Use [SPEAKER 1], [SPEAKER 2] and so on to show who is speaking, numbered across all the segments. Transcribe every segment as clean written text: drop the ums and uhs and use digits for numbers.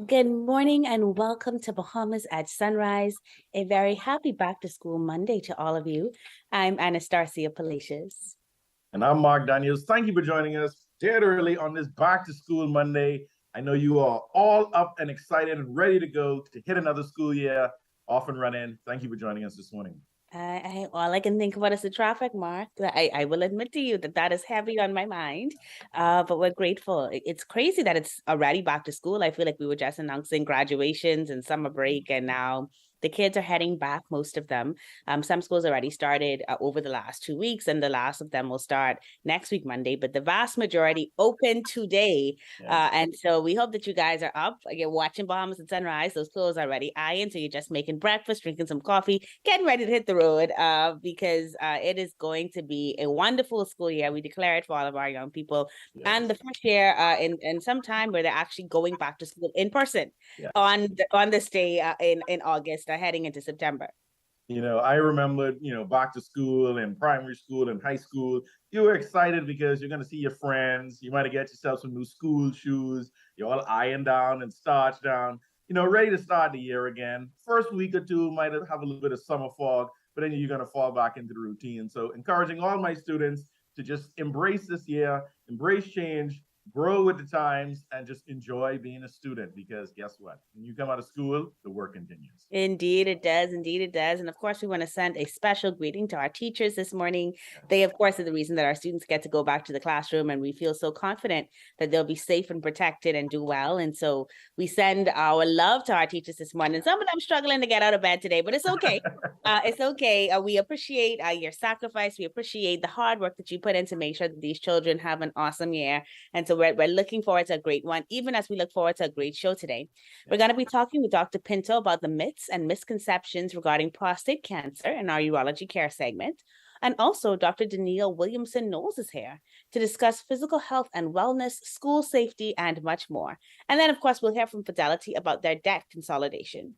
[SPEAKER 1] Good morning and welcome to Bahamas at Sunrise. A very happy back to school Monday to all of you. I'm Anastasia Palacios.
[SPEAKER 2] And I'm Mark Daniels. Thank you for joining us dead early on this back to school Monday. I know you are all up and excited and ready to go to hit another school year off and running. Thank you for joining us this morning.
[SPEAKER 1] All I can think about is the traffic, Mark. I will admit to you that is heavy on my mind, but we're grateful. It's crazy that it's already back to school. I feel like we were just announcing graduations and summer break, and now the kids are heading back, most of them. Some schools already started over the last 2 weeks, and the last of them will start next week, Monday, but the vast majority open today. Yeah. And so we hope that you guys are up. You're watching Bahamas at Sunrise. Those clothes are already ironed, so you're just making breakfast, drinking some coffee, getting ready to hit the road because it is going to be a wonderful school year. We declare it for all of our young people. Yes. And the first year in some time where they're actually going back to school in person. Yes. on this day in August, heading into September.
[SPEAKER 2] You know, I remember, back to school in primary school and high school, you were excited because you're going to see your friends. You might have get yourself some new school shoes. You're all ironed down and starched down, ready to start the year again. First week or two might have a little bit of summer fog, but then you're going to fall back into the routine. So encouraging all my students to just embrace this year, embrace change, grow with the times, and just enjoy being a student, because guess what? When you come out of school, the work continues.
[SPEAKER 1] Indeed it does. Indeed it does. And of course, we want to send a special greeting to our teachers this morning. They, of course, are the reason that our students get to go back to the classroom, and we feel so confident that they'll be safe and protected and do well. And so we send our love to our teachers this morning. Some of them struggling to get out of bed today, but it's okay. It's okay. We appreciate your sacrifice. We appreciate the hard work that you put in to make sure that these children have an awesome year. And so we're looking forward to a great one, even as we look forward to a great show today. We're going to be talking with Dr. Pinto about the myths and misconceptions regarding prostate cancer in our urology care segment. And also Dr. Deneil Williamson-Knowles is here to discuss physical health and wellness, school safety, and much more. And then, of course, we'll hear from Fidelity about their debt consolidation.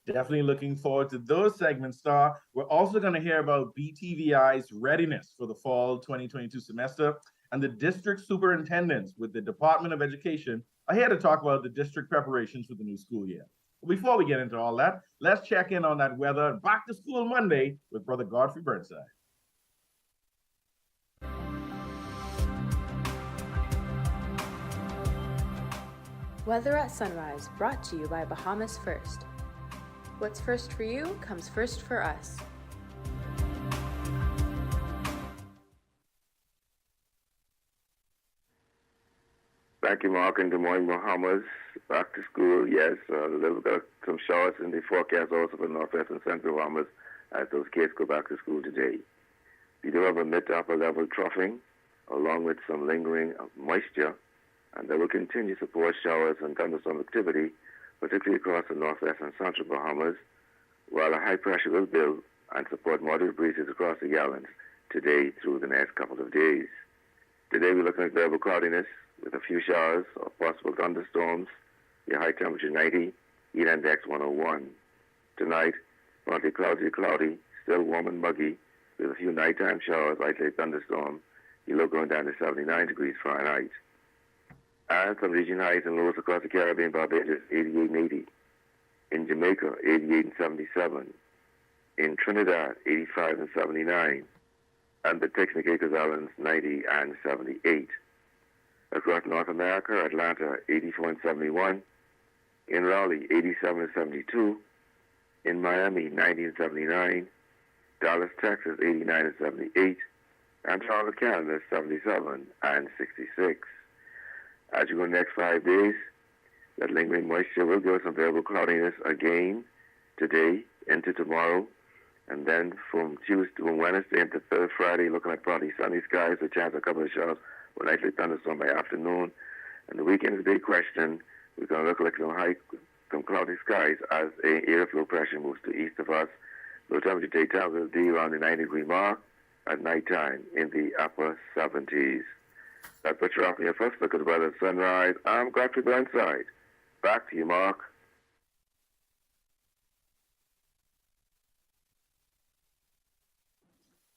[SPEAKER 2] Definitely looking forward to those segments, Star. We're also going to hear about BTVI's readiness for the fall 2022 semester, and the district superintendents with the Department of Education are here to talk about the district preparations for the new school year. But before we get into all that, let's check in on that weather back to school Monday with Brother Godfrey Burnside.
[SPEAKER 3] Weather at Sunrise, brought to you by Bahamas First. What's first for you comes first for us.
[SPEAKER 4] Thank you, Mark, and good morning, Bahamas. Back to school, yes. A little bit of some showers in the forecast also for Northwest and Central Bahamas as those kids go back to school today. We do have a mid to upper level troughing along with some lingering moisture, and that will continue to support showers and thunderstorm activity, particularly across the Northwest and Central Bahamas, while a high pressure will build and support moderate breezes across the islands today through the next couple of days. Today we're looking at variable cloudiness with a few showers or possible thunderstorms. Your high temperature 90, heat index 101. Tonight, partly cloudy, still warm and muggy with a few nighttime showers, isolated thunderstorm. Your low going down to 79 degrees Fahrenheit. And some region highs and lows across the Caribbean, Barbados 88 and 80. In Jamaica, 88 and 77. In Trinidad, 85 and 79. And the Turks and Caicos Islands, 90 and 78. Across North America, Atlanta, 84 and 71. In Raleigh, 87 and 72. In Miami, 90 and 79. Dallas, Texas, 89 and 78. And Charlotte, Canada, 77 and 66. As you go the next 5 days, that lingering moisture will give us some variable cloudiness again today into tomorrow. And then from Wednesday into Friday, looking like partly sunny skies, a chance of a couple of showers, with likely thunderstorm by afternoon. And the weekend is a big question. We're going to look like some cloudy skies as a airflow pressure moves to east of us. Low temperature daytime will be around the 90-degree mark. At nighttime in the upper 70s. That puts you off your first look at the weather at Sunrise. I'm Godfrey Burnside. Back to you, Mark.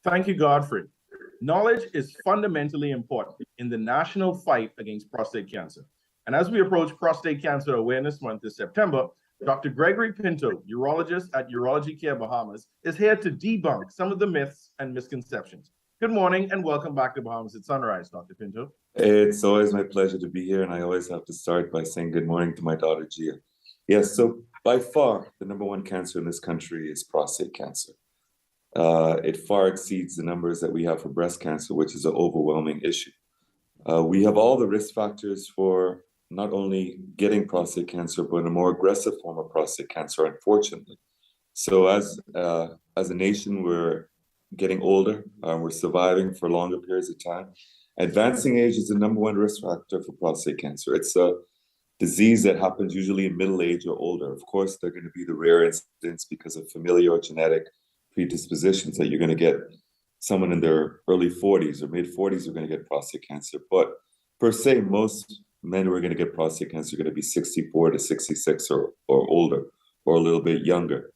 [SPEAKER 2] Thank you, Godfrey. Knowledge is fundamentally important in the national fight against prostate cancer. And as we approach Prostate Cancer Awareness Month this September, Dr. Greggory Pinto, urologist at Urology Care Bahamas, is here to debunk some of the myths and misconceptions. Good morning and welcome back to Bahamas at Sunrise, Dr. Pinto.
[SPEAKER 5] It's always my pleasure to be here, and I always have to start by saying good morning to my daughter, Gia. Yes, so by far, the number one cancer in this country is prostate cancer. It far exceeds the numbers that we have for breast cancer, which is an overwhelming issue. We have all the risk factors for not only getting prostate cancer, but a more aggressive form of prostate cancer, unfortunately. So as a nation, we're getting older, we're surviving for longer periods of time. Advancing age is the number one risk factor for prostate cancer. It's a disease that happens usually in middle age or older. Of course, they're going to be the rare incidents because of familial or genetic predispositions that you're going to get someone in their early 40s or mid 40s who are going to get prostate cancer. But per se, most men who are going to get prostate cancer are going to be 64 to 66 or older, or a little bit younger.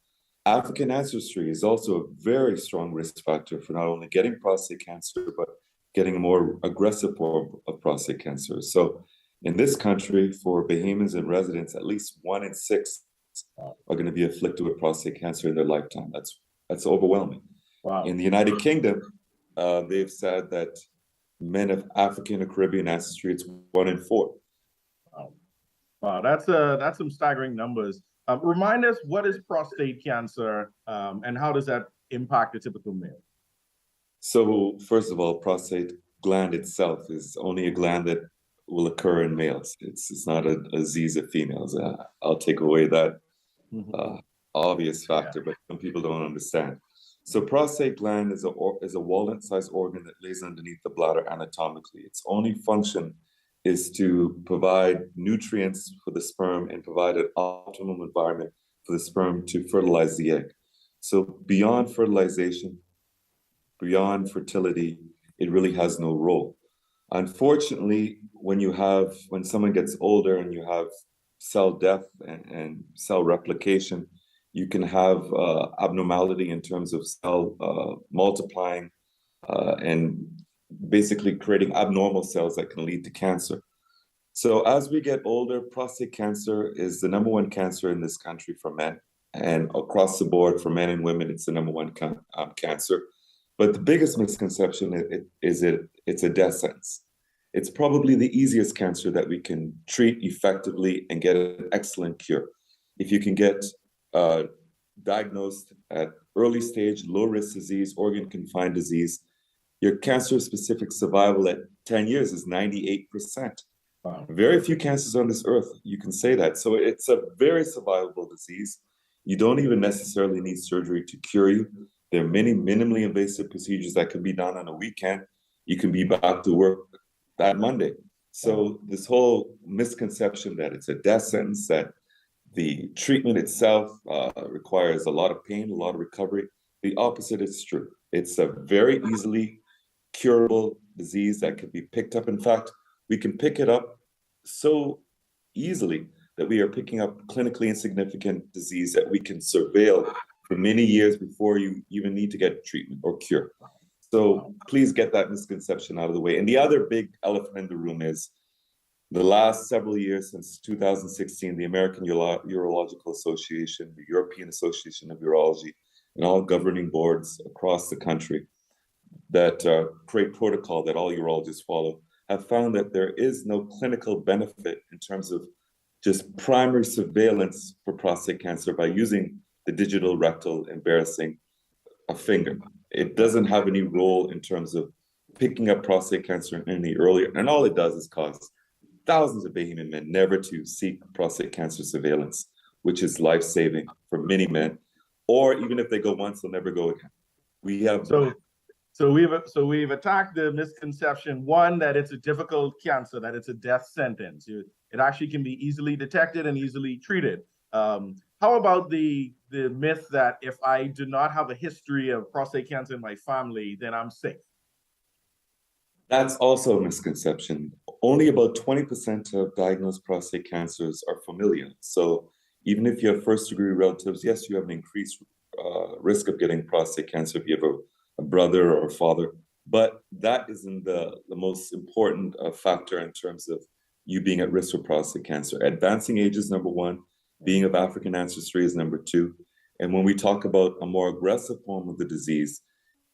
[SPEAKER 5] African ancestry is also a very strong risk factor for not only getting prostate cancer, but getting a more aggressive form of prostate cancer. So in this country, for Bahamians and residents, at least 1 in 6 are going to be afflicted with prostate cancer in their lifetime. That's overwhelming.
[SPEAKER 2] Wow.
[SPEAKER 5] In the United Kingdom, they've said that men of African or Caribbean ancestry, it's 1 in 4.
[SPEAKER 2] Wow, that's some staggering numbers. Remind us, what is prostate cancer and how does that impact a typical male?
[SPEAKER 5] So first of all, prostate gland itself is only a gland that will occur in males. It's not a disease of females. I'll take away that obvious factor, but some people don't understand. So prostate gland is a walnut-sized organ that lays underneath the bladder anatomically. Its only function is to provide nutrients for the sperm and provide an optimum environment for the sperm to fertilize the egg. So beyond fertilization, beyond fertility, it really has no role. Unfortunately, when someone gets older and you have cell death and cell replication, you can have abnormality in terms of cell multiplying and basically creating abnormal cells that can lead to cancer. So as we get older, prostate cancer is the number one cancer in this country for men, and across the board for men and women, it's the number one cancer. But the biggest misconception is it's a death sentence. It's probably the easiest cancer that we can treat effectively and get an excellent cure. If you can get diagnosed at early stage, low-risk disease, organ-confined disease, your cancer-specific survival at 10 years is 98%.
[SPEAKER 2] Wow.
[SPEAKER 5] Very few cancers on this earth, you can say that. So it's a very survivable disease. You don't even necessarily need surgery to cure you. There are many minimally invasive procedures that can be done on a weekend. You can be back to work that Monday. So this whole misconception that it's a death sentence, that the treatment itself requires a lot of pain, a lot of recovery, the opposite is true. It's a very easily curable disease that can be picked up. In fact, we can pick it up so easily that we are picking up clinically insignificant disease that we can surveil for many years before you even need to get treatment or cure. So please get that misconception out of the way. And the other big elephant in the room is the last several years, since 2016, the American Urological Association, the European Association of Urology, and all governing boards across the country that create protocol that all urologists follow have found that there is no clinical benefit in terms of just primary surveillance for prostate cancer by using the digital rectal embarrassing a finger. It doesn't have any role in terms of picking up prostate cancer any earlier. And all it does is cause thousands of Bahamian men never to seek prostate cancer surveillance, which is life-saving for many men. Or even if they go once, they'll never go again. We have
[SPEAKER 2] So we've attacked the misconception, one, that it's a difficult cancer, that it's a death sentence. It actually can be easily detected and easily treated. How about the myth that if I do not have a history of prostate cancer in my family, then I'm safe?
[SPEAKER 5] That's also a misconception. Only about 20% of diagnosed prostate cancers are familial. So even if you have first-degree relatives, yes, you have an increased risk of getting prostate cancer if you have a brother or a father, but that isn't the most important factor in terms of you being at risk for prostate cancer. Advancing age is number one. Being of African ancestry is number two. And when we talk about a more aggressive form of the disease,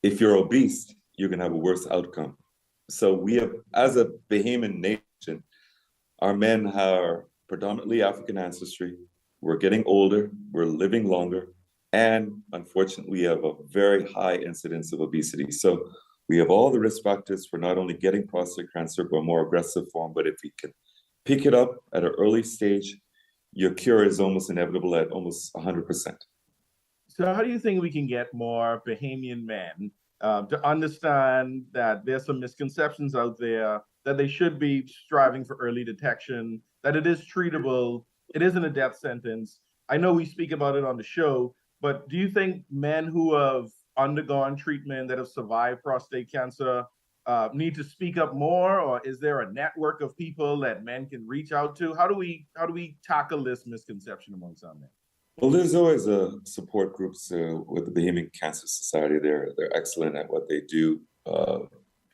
[SPEAKER 5] if you're obese, you're going to have a worse outcome. So we have, as a Bahamian nation, our men are predominantly African ancestry. We're getting older, we're living longer, and unfortunately, we have a very high incidence of obesity. So we have all the risk factors for not only getting prostate cancer, but a more aggressive form. But if we can pick it up at an early stage, your cure is almost inevitable at almost 100%.
[SPEAKER 2] So how do you think we can get more Bahamian men to understand that there's some misconceptions out there, that they should be striving for early detection, that it is treatable, it isn't a death sentence? I know we speak about it on the show, but do you think men who have undergone treatment, that have survived prostate cancer, need to speak up more, or is there a network of people that men can reach out to? How do we tackle this misconception amongst our men?
[SPEAKER 5] Well, there's always support groups with the Bahamian Cancer Society. They're excellent at what they do.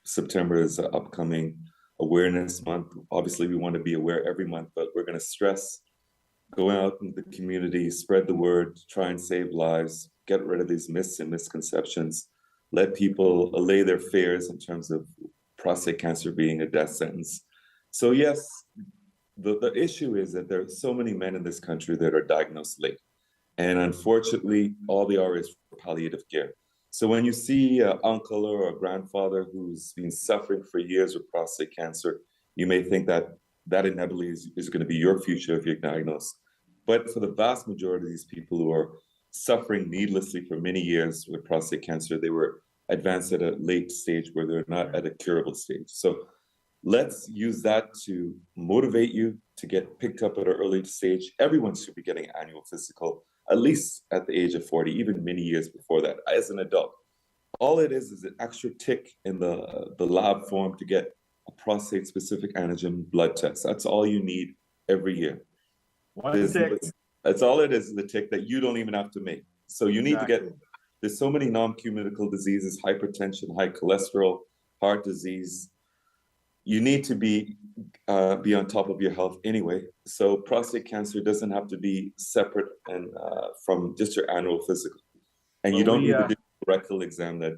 [SPEAKER 5] September is an upcoming awareness month. Obviously, we want to be aware every month, but we're going to stress going out in the community, spread the word, try and save lives, get rid of these myths and misconceptions, let people allay their fears in terms of prostate cancer being a death sentence. So yes, the issue is that there are so many men in this country that are diagnosed late. And unfortunately, all they are is for palliative care. So when you see an uncle or a grandfather who's been suffering for years with prostate cancer, you may think that inevitably is going to be your future if you're diagnosed. But for the vast majority of these people who are suffering needlessly for many years with prostate cancer, they were advanced at a late stage where they're not at a curable stage. So let's use that to motivate you to get picked up at an early stage. Everyone should be getting an annual physical, at least at the age of 40, even many years before that, as an adult. All it is an extra tick in the lab form to get a prostate-specific antigen blood test. That's all you need every year. That's all it is, the tick that you don't even have to make. So you need to get, there's so many non-communicable diseases, hypertension, high cholesterol, heart disease. You need to be on top of your health anyway. So prostate cancer doesn't have to be separate and from just your annual physical. And you don't need to do a rectal exam that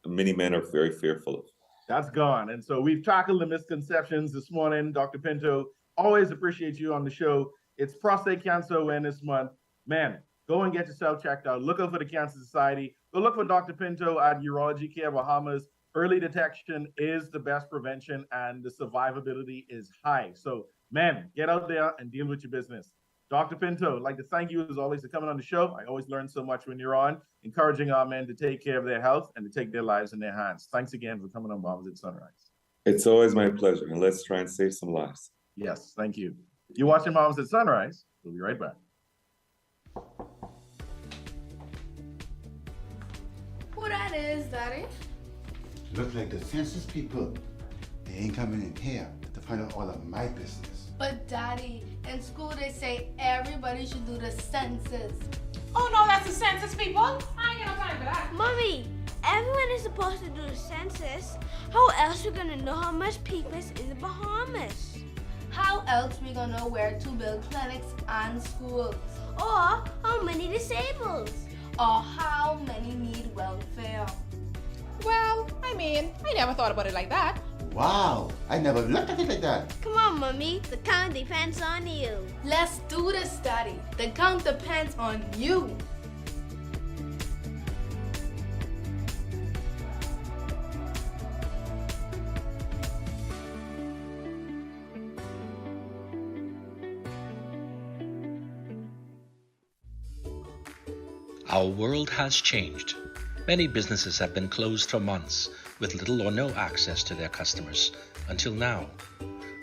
[SPEAKER 5] many men are very fearful of.
[SPEAKER 2] That's gone. And so we've tackled the misconceptions this morning. Dr. Pinto, always appreciate you on the show. It's Prostate Cancer Awareness Month. Man, go and get yourself checked out. Look out for the Cancer Society. Go look for Dr. Pinto at Urology Care Bahamas. Early detection is the best prevention, and the survivability is high. So, man, get out there and deal with your business. Dr. Pinto, I'd like to thank you as always for coming on the show. I always learn so much when you're on, encouraging our men to take care of their health and to take their lives in their hands. Thanks again for coming on Bahamas at Sunrise.
[SPEAKER 5] It's always my pleasure, and let's try and save some lives.
[SPEAKER 2] Yes, thank you. You're watching Bahamas at Sunrise. We'll be right back.
[SPEAKER 6] Who that is, Daddy?
[SPEAKER 7] Look like the census people. They ain't coming in here to find out all of my business.
[SPEAKER 6] But Daddy, in school they say everybody should do the census.
[SPEAKER 8] Oh no, that's the census, people. I ain't got no time for that.
[SPEAKER 9] Mommy, everyone is supposed to do the census. How else we gonna know how much people is in the Bahamas?
[SPEAKER 6] How else we gonna know where to build clinics and schools?
[SPEAKER 9] Or how many disabled?
[SPEAKER 6] Or how many need welfare?
[SPEAKER 8] Well, I mean, I never thought about it like that.
[SPEAKER 7] Wow, I never looked at it like that.
[SPEAKER 9] Come on, Mommy, the count depends on you.
[SPEAKER 6] Let's do this, Daddy. The count depends on you.
[SPEAKER 10] Our world has changed. Many businesses have been closed for months with little or no access to their customers until now.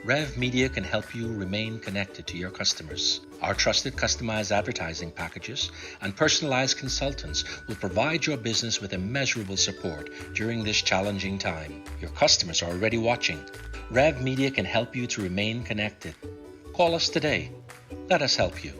[SPEAKER 10] Rev Media can help you remain connected to your customers. Our trusted customized advertising packages and personalized consultants will provide your business with immeasurable support during this challenging time. Your customers are already watching. Rev Media can help you to remain connected. Call us today. Let us help you.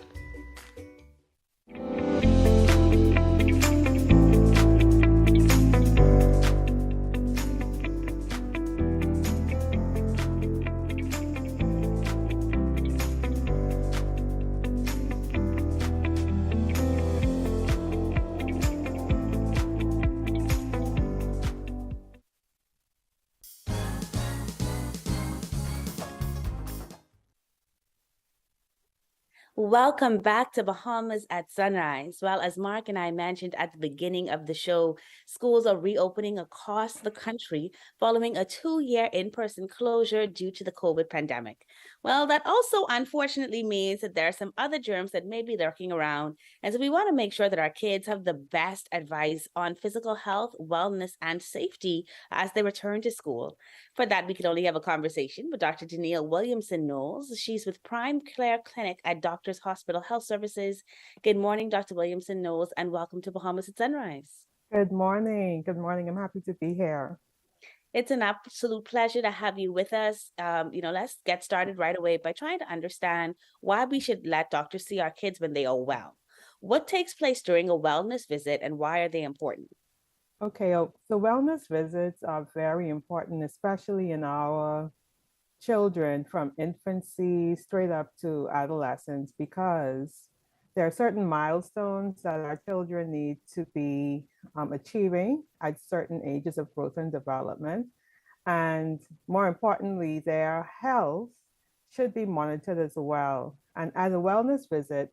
[SPEAKER 1] Welcome back to Bahamas at Sunrise. Well, as Mark and I mentioned at the beginning of the show, schools are reopening across the country following a 2-year in-person closure due to the COVID pandemic. Well, that also unfortunately means that there are some other germs that may be lurking around. And so we want to make sure that our kids have the best advice on physical health, wellness, and safety as they return to school. For that, we could only have a conversation with Dr. Deneil Williamson-Knowles. She's with Prime Care Clinic at Doctors Hospital Health Services. Good morning, Dr. Williamson-Knowles, and welcome to Bahamas at Sunrise.
[SPEAKER 11] Good morning. Good morning. I'm happy to be here.
[SPEAKER 1] It's an absolute pleasure to have you with us. Let's get started right away by trying to understand why we should let doctors see our kids when they are well. What takes place during a wellness visit and why are they important?
[SPEAKER 11] Okay, so wellness visits are very important, especially in our children from infancy straight up to adolescence, because there are certain milestones that our children need to be achieving at certain ages of growth and development. And more importantly, their health should be monitored as well. And at a wellness visit,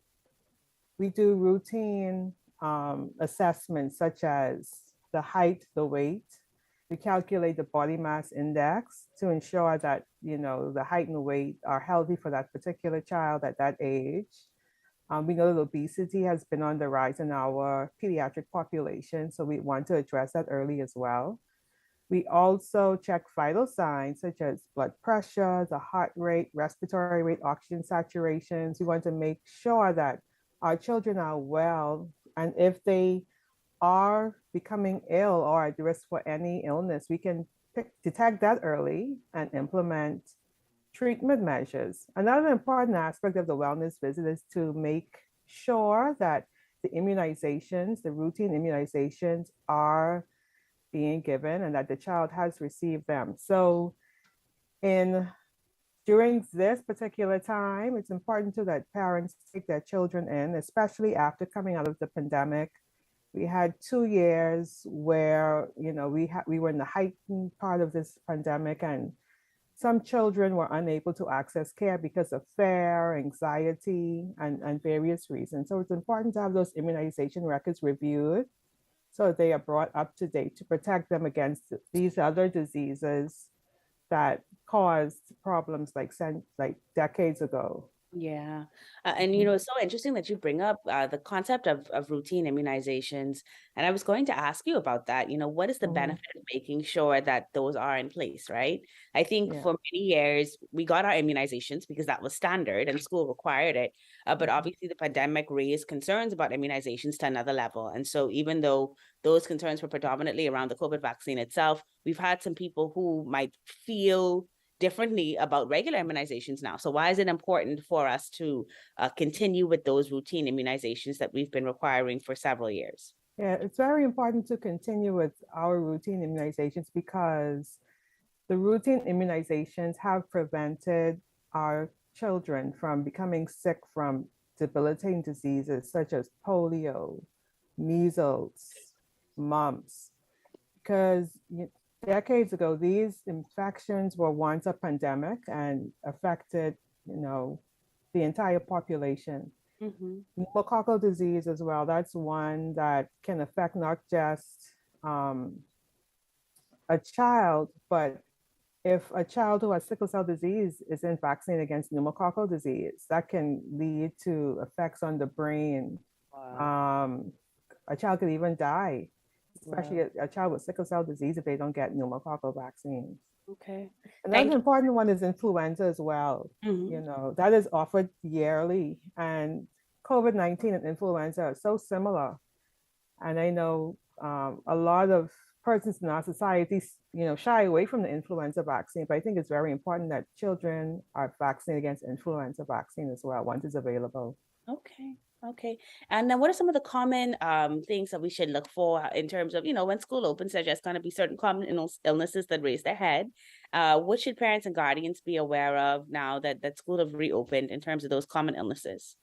[SPEAKER 11] we do routine assessments such as the height, the weight. We calculate the body mass index to ensure that, the height and the weight are healthy for that particular child at that age. We know that obesity has been on the rise in our pediatric population, so we want to address that early as well. We also check vital signs such as blood pressure, the heart rate, respiratory rate, oxygen saturations. We want to make sure that our children are well, and if they are becoming ill or at risk for any illness, we can detect that early and implement treatment measures. Another important aspect of the wellness visit is to make sure that the immunizations, the routine immunizations, are being given and that the child has received them. So during this particular time, it's important too that parents take their children in, especially after coming out of the pandemic. We had 2 years where, we were in the heightened part of this pandemic, and some children were unable to access care because of fear, anxiety, and various reasons. So it's important to have those immunization records reviewed so they are brought up to date to protect them against these other diseases that caused problems like decades ago.
[SPEAKER 1] Yeah. And, it's so interesting that you bring up the concept of routine immunizations. And I was going to ask you about that. What is the benefit of making sure that those are in place, right? I think for many years, we got our immunizations because that was standard and school required it. But obviously, the pandemic raised concerns about immunizations to another level. And so even though those concerns were predominantly around the COVID vaccine itself, we've had some people who might feel differently about regular immunizations now. So why is it important for us to continue with those routine immunizations that we've been requiring for several years?
[SPEAKER 11] Yeah, it's very important to continue with our routine immunizations because the routine immunizations have prevented our children from becoming sick from debilitating diseases such as polio, measles, mumps, because decades ago, these infections were once a pandemic and affected, the entire population. Pneumococcal disease as well, that's one that can affect not just a child, but if a child who has sickle cell disease isn't vaccinated against pneumococcal disease, that can lead to effects on the brain. Wow. A child could even die, especially a child with sickle cell disease if they don't get pneumococcal vaccines.
[SPEAKER 1] Okay.
[SPEAKER 11] Another important one is influenza as well. That is offered yearly, and COVID-19 and influenza are so similar. And I know a lot of persons in our society, shy away from the influenza vaccine, but I think it's very important that children are vaccinated against influenza vaccine as well once it's available.
[SPEAKER 1] Okay. And then what are some of the common things that we should look for in terms of, when school opens, there's just going to be certain common illnesses that raise their head. What should parents and guardians be aware of now that school have reopened in terms of those common illnesses?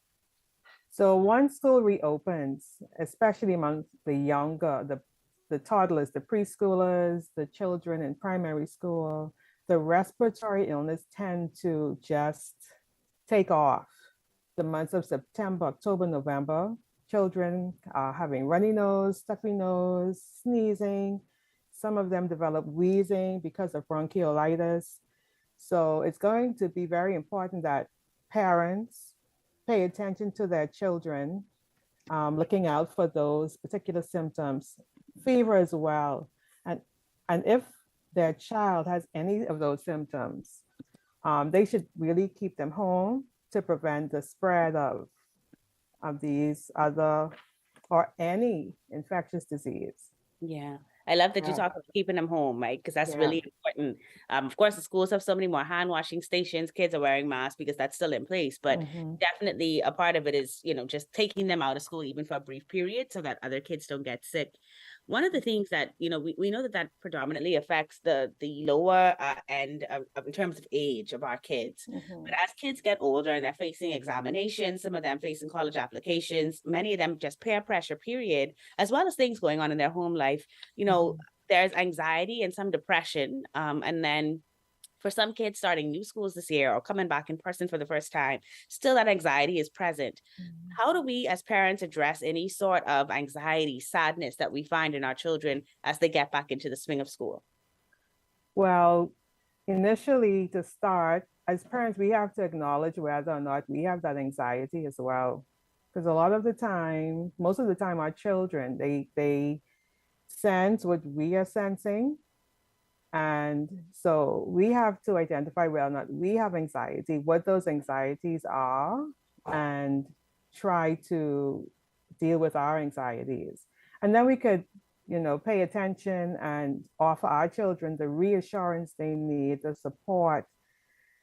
[SPEAKER 11] So once school reopens, especially among the younger, the toddlers, the preschoolers, the children in primary school, the respiratory illness tend to just take off. the months of September, October, November, children are having runny nose, stuffy nose, sneezing. Some of them develop wheezing because of bronchiolitis. So it's going to be very important that parents pay attention to their children, looking out for those particular symptoms, fever as well. And if their child has any of those symptoms, they should really keep them home to prevent the spread of these other or any infectious disease.
[SPEAKER 1] Yeah. I love that you talk about keeping them home, right? Because that's really important. Of course, the schools have so many more hand washing stations. Kids are wearing masks because that's still in place. But definitely a part of it is, just taking them out of school, even for a brief period, so that other kids don't get sick. One of the things that, we know that predominantly affects the lower end in terms of age of our kids. But as kids get older and they're facing examinations, some of them facing college applications, many of them just peer pressure, period, as well as things going on in their home life, there's anxiety and some depression. And then for some kids starting new schools this year or coming back in person for the first time, still that anxiety is present. How do we as parents address any sort of anxiety, sadness that we find in our children as they get back into the swing of school?
[SPEAKER 11] Well, initially to start, as parents, we have to acknowledge whether or not we have that anxiety as well. Because a lot of the time, most of the time, our children, they sense what we are sensing. And so we have to identify whether or not we have anxiety, what those anxieties are, and try to deal with our anxieties. And then we could, pay attention and offer our children the reassurance they need, the support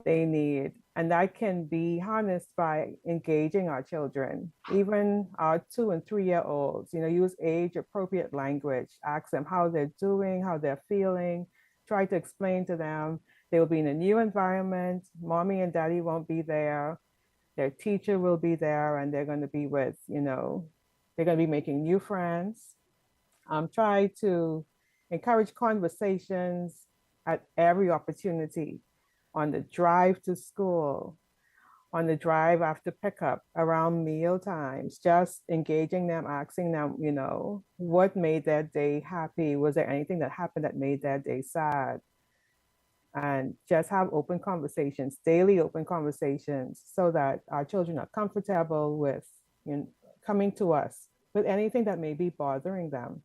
[SPEAKER 11] they need. And that can be harnessed by engaging our children, even our 2 and 3 year olds, use age appropriate language, ask them how they're doing, how they're feeling. Try to explain to them they will be in a new environment. Mommy and daddy won't be there. Their teacher will be there, and they're going to be with, they're going to be making new friends. Try to encourage conversations at every opportunity, on the drive to school, on the drive after pickup, around meal times, just engaging them, asking them, what made their day happy? Was there anything that happened that made their day sad? And just have open conversations, daily open conversations, so that our children are comfortable with coming to us with anything that may be bothering them.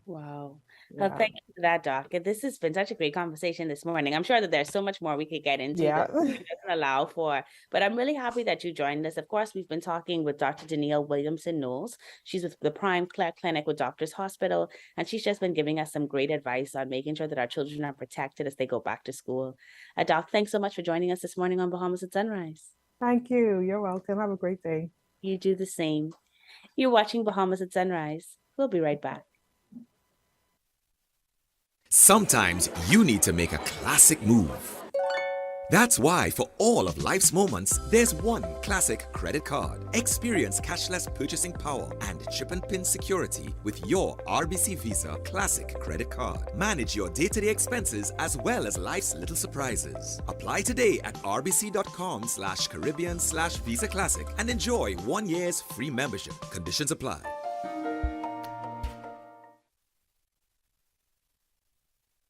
[SPEAKER 1] Wow. Well, thank you for that, Doc. This has been such a great conversation this morning. I'm sure that there's so much more we could get into that it doesn't allow for, but I'm really happy that you joined us. Of course, we've been talking with Dr. Deneil Williamson-Knowles. She's with the Prime Care Clinic with Doctors Hospital, and she's just been giving us some great advice on making sure that our children are protected as they go back to school. Doc, thanks so much for joining us this morning on Bahamas at Sunrise.
[SPEAKER 11] Thank you. You're welcome. Have a great day.
[SPEAKER 1] You do the same. You're watching Bahamas at Sunrise. We'll be right back.
[SPEAKER 12] Sometimes you need to make a classic move. That's why for all of life's moments, there's one classic credit card. Experience cashless purchasing power and chip and pin security with your RBC Visa Classic credit card. Manage your day-to-day expenses as well as life's little surprises. Apply today at rbc.com/Caribbean/Visa Classic and enjoy 1 year's free membership. Conditions apply.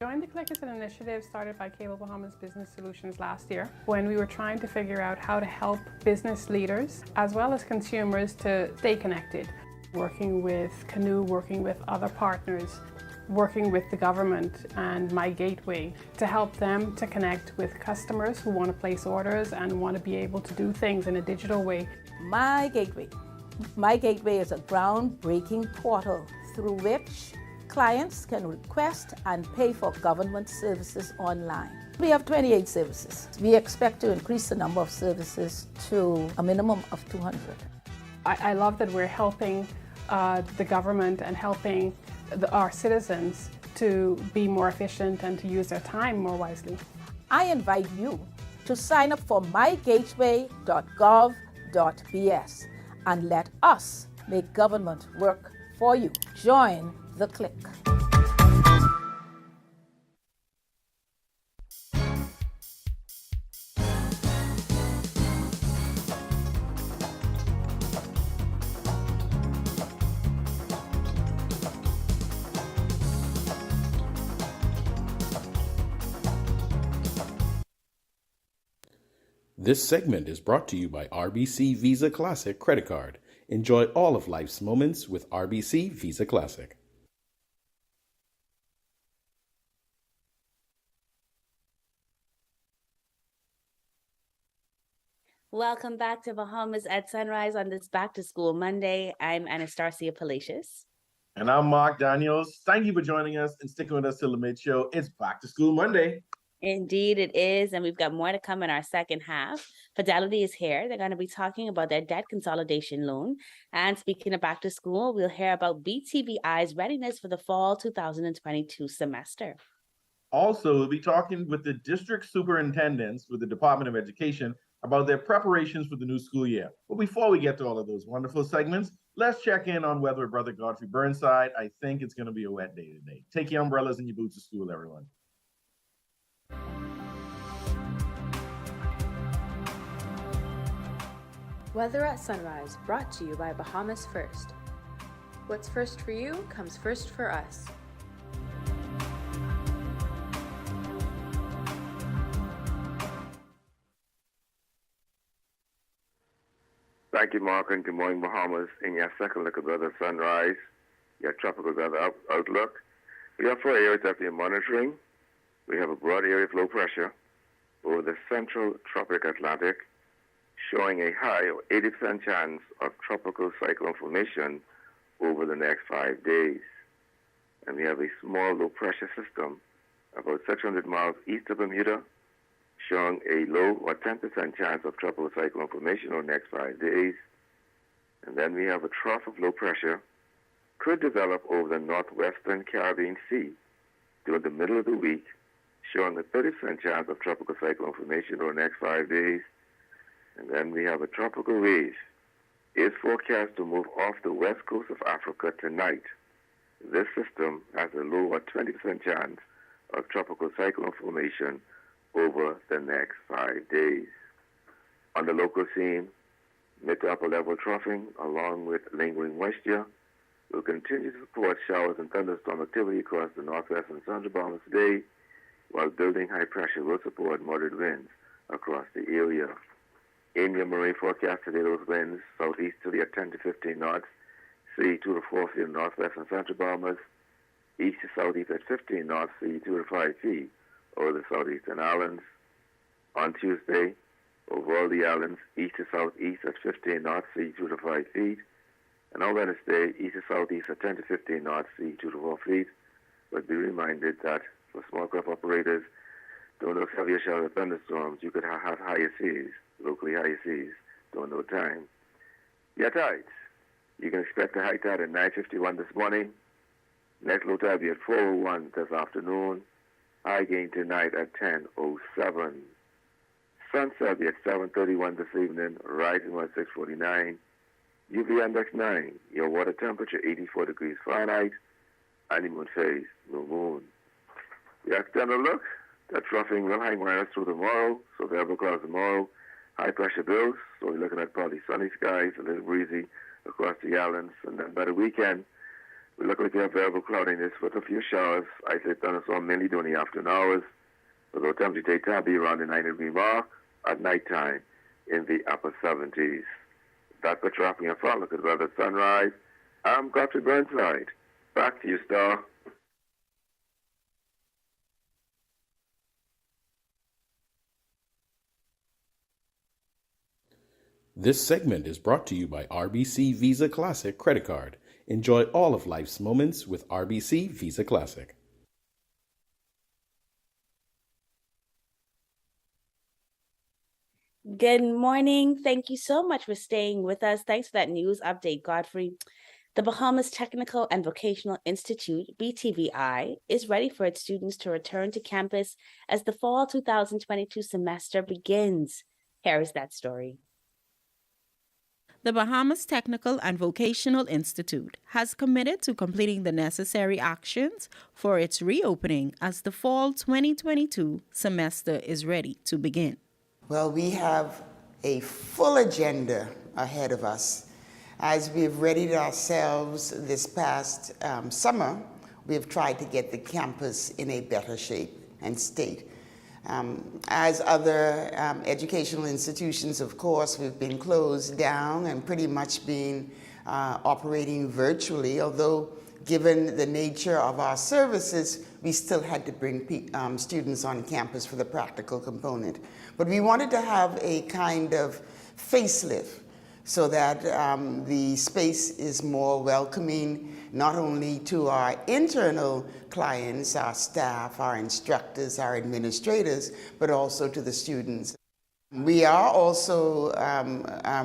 [SPEAKER 13] Join the Click is an initiative started by Cable Bahamas Business Solutions last year when we were trying to figure out how to help business leaders as well as consumers to stay connected. Working with Canoe, working with other partners, working with the government and My Gateway to help them to connect with customers who want to place orders and want to be able to do things in a digital way.
[SPEAKER 14] My Gateway. My Gateway is a groundbreaking portal through which clients can request and pay for government services online. We have 28 services. We expect to increase the number of services to a minimum of 200.
[SPEAKER 13] I love that we're helping the government and helping our citizens to be more efficient and to use their time more wisely.
[SPEAKER 14] I invite you to sign up for mygateway.gov.bs and let us make government work for you. Join the Click.
[SPEAKER 15] This segment is brought to you by RBC Visa Classic Credit Card. Enjoy all of life's moments with RBC Visa Classic.
[SPEAKER 1] Welcome back to Bahamas at Sunrise on this Back to School Monday. I'm Anastasia Palacios.
[SPEAKER 2] And I'm Mark Daniels. Thank you for joining us and sticking with us till the mid-show. It's Back to School Monday.
[SPEAKER 1] Indeed, it is. And we've got more to come in our second half. Fidelity is here. They're going to be talking about their debt consolidation loan. And speaking of back to school, we'll hear about BTVI's readiness for the fall 2022 semester.
[SPEAKER 2] Also, we'll be talking with the district superintendents with the Department of Education about their preparations for the new school year. But before we get to all of those wonderful segments, let's check in on weather with Brother Godfrey Burnside. I think it's going to be a wet day today. Take your umbrellas and your boots to school, everyone.
[SPEAKER 3] Weather at Sunrise, brought to you by Bahamas First. What's first for you comes first for us.
[SPEAKER 4] Thank you, Mark, and good morning, Bahamas. In your second look at weather sunrise, your tropical weather outlook, we have 4 areas that we are monitoring. We have a broad area of low pressure over the central tropic Atlantic, showing a high of 80% chance of tropical cyclone formation over the next 5 days. And we have a small low pressure system about 600 miles east of Bermuda, showing a low or 10% chance of tropical cyclone formation over the next 5 days. And then we have a trough of low pressure could develop over the northwestern Caribbean Sea during the middle of the week, showing a 30% chance of tropical cyclone formation over the next 5 days. And then we have a tropical wave is forecast to move off the west coast of Africa tonight. This system has a low or 20% chance of tropical cyclone formation over the next 5 days. On the local scene, mid to upper level troughing along with lingering moisture will continue to support showers and thunderstorm activity across the northwest and central Bahamas today, while building high pressure will support moderate winds across the area. In your marine forecast today, those winds southeasterly at 10 to 15 knots, sea 2 to 4 feet in northwest and central Bahamas, east to southeast at 15 knots, sea 2 to 5 feet over the southeastern islands. On Tuesday, over all the islands, east to southeast at 15 knots, sea 2 to 5 feet. And on Wednesday, east to southeast at 10 to 15 knots, sea 2 to 4 feet. But be reminded that for small craft operators, during those heavier shower thunderstorms, you could have higher seas, locally higher seas, during no time. Your tides. You can expect a high tide at 9:51 this morning. Next low tide will be at 4:01 this afternoon. High gain tonight at 10:07. Sunset will be at 7:31 this evening, rising at 6:49. UV index 9. Your water temperature 84 degrees Fahrenheit. Honeymoon phase, no moon. Your external look. That troughing will hang around us through tomorrow, so variable clouds tomorrow. High pressure bills, so we're looking at probably sunny skies, a little breezy across the islands. And then by the weekend, we're looking at variable cloudiness with a few showers, isolated thunderstorm mainly during the afternoon hours. Although temperature daytime be around the 90-degree mark, at nighttime in the upper 70s. That's the traffic and follow. Look at weather sunrise. I'm Godfrey Burnside. Back to you, Star.
[SPEAKER 15] This segment is brought to you by RBC Visa Classic Credit Card. Enjoy all of life's moments with RBC Visa Classic.
[SPEAKER 1] Good morning. Thank you so much for staying with us. Thanks for that news update, Godfrey. The Bahamas Technical and Vocational Institute, BTVI, is ready for its students to return to campus as the fall 2022 semester begins. Here is that story.
[SPEAKER 16] The Bahamas Technical and Vocational Institute has committed to completing the necessary actions for its reopening as the fall 2022 semester is ready to begin.
[SPEAKER 17] Well, we have a full agenda ahead of us. As we've readied ourselves this past summer, we've tried to get the campus in a better shape and state. As other educational institutions, of course, we've been closed down and pretty much been operating virtually, although given the nature of our services, we still had to bring students on campus for the practical component. But we wanted to have a kind of facelift so that the space is more welcoming, not only to our internal clients, our staff, our instructors, our administrators, but also to the students. We are also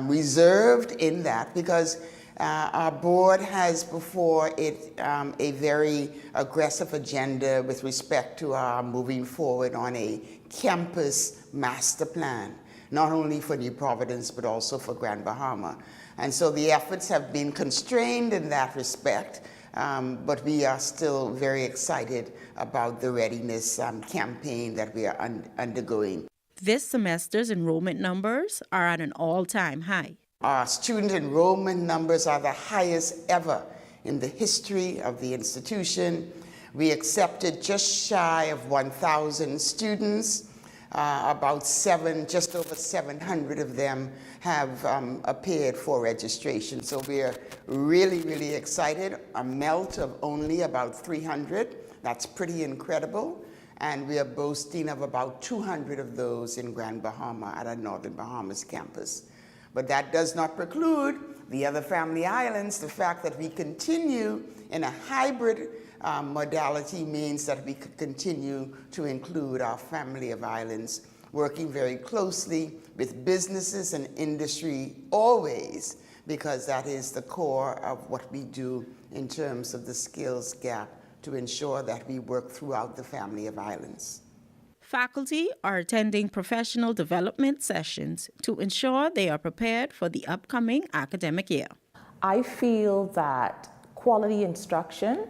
[SPEAKER 17] reserved in that because our board has before it a very aggressive agenda with respect to our moving forward on a campus master plan, not only for New Providence, but also for Grand Bahama. And so the efforts have been constrained in that respect, but we are still very excited about the readiness campaign that we are undergoing.
[SPEAKER 16] This semester's enrollment numbers are at an all-time high.
[SPEAKER 17] Our student enrollment numbers are the highest ever in the history of the institution. We accepted just shy of 1,000 students. Just over 700 of them have appeared for registration. So we are really, really excited. A melt of only about 300. That's pretty incredible. And we are boasting of about 200 of those in Grand Bahama at our Northern Bahamas campus. But that does not preclude the other family islands. The fact that we continue in a hybrid modality means that we could continue to include our family of islands, working very closely with businesses and industry always, because that is the core of what we do in terms of the skills gap to ensure that we work throughout the family of islands.
[SPEAKER 16] Faculty are attending professional development sessions to ensure they are prepared for the upcoming academic year.
[SPEAKER 18] I feel that quality instruction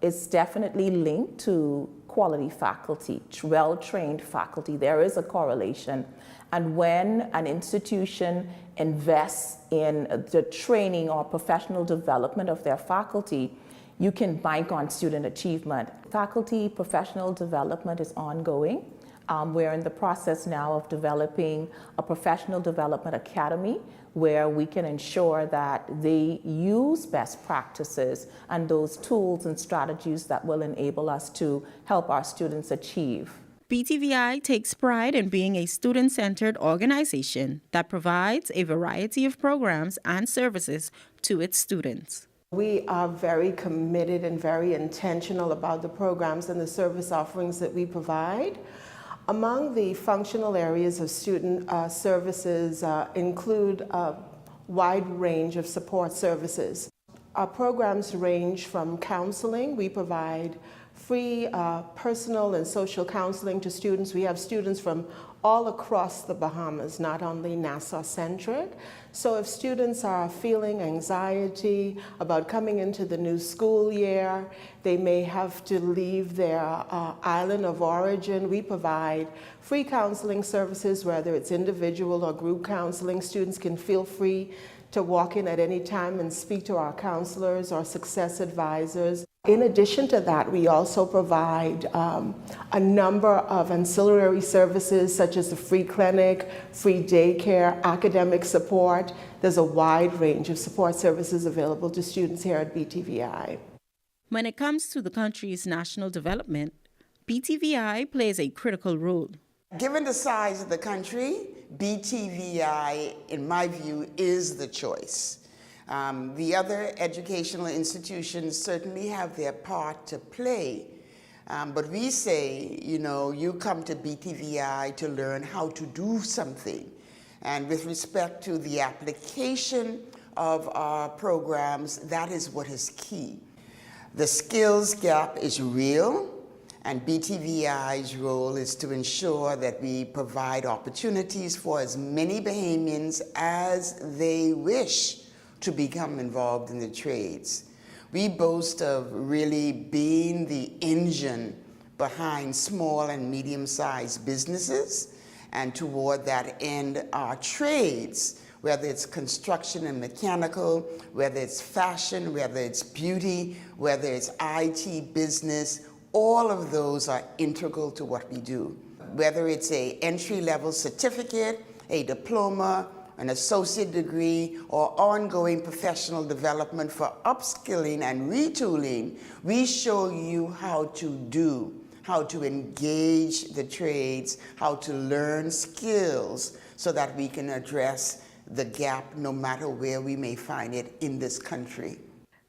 [SPEAKER 18] is definitely linked to quality faculty, well-trained faculty. There is a correlation. And when an institution invests in the training or professional development of their faculty, you can bank on student achievement. Faculty professional development is ongoing. We're in the process now of developing a professional development academy where we can ensure that they use best practices and those tools and strategies that will enable us to help our students achieve.
[SPEAKER 16] BTVI takes pride in being a student-centered organization that provides a variety of programs and services to its students.
[SPEAKER 19] We are very committed and very intentional about the programs and the service offerings that we provide. Among the functional areas of student services include a wide range of support services. Our programs range from counseling. We provide free personal and social counseling to students. We have students from all across the Bahamas, not only Nassau-centric. So if students are feeling anxiety about coming into the new school year, they may have to leave their island of origin. We provide free counseling services, whether it's individual or group counseling. Students can feel free to walk in at any time and speak to our counselors or success advisors. In addition to that, we also provide a number of ancillary services such as the free clinic, free daycare, academic support. There's a wide range of support services available to students here at BTVI.
[SPEAKER 16] When it comes to the country's national development, BTVI plays a critical role.
[SPEAKER 17] Given the size of the country, BTVI, in my view, is the choice. The other educational institutions certainly have their part to play, but we say, you come to BTVI to learn how to do something. And with respect to the application of our programs, that is what is key. The skills gap is real, and BTVI's role is to ensure that we provide opportunities for as many Bahamians as they wish to become involved in the trades. We boast of really being the engine behind small and medium-sized businesses, and toward that end, our trades, whether it's construction and mechanical, whether it's fashion, whether it's beauty, whether it's IT business, All of those are integral to what we do. Whether it's an entry-level certificate, a diploma, an associate degree, or ongoing professional development for upskilling and retooling, we show you how to engage the trades, how to learn skills so that we can address the gap no matter where we may find it in this country.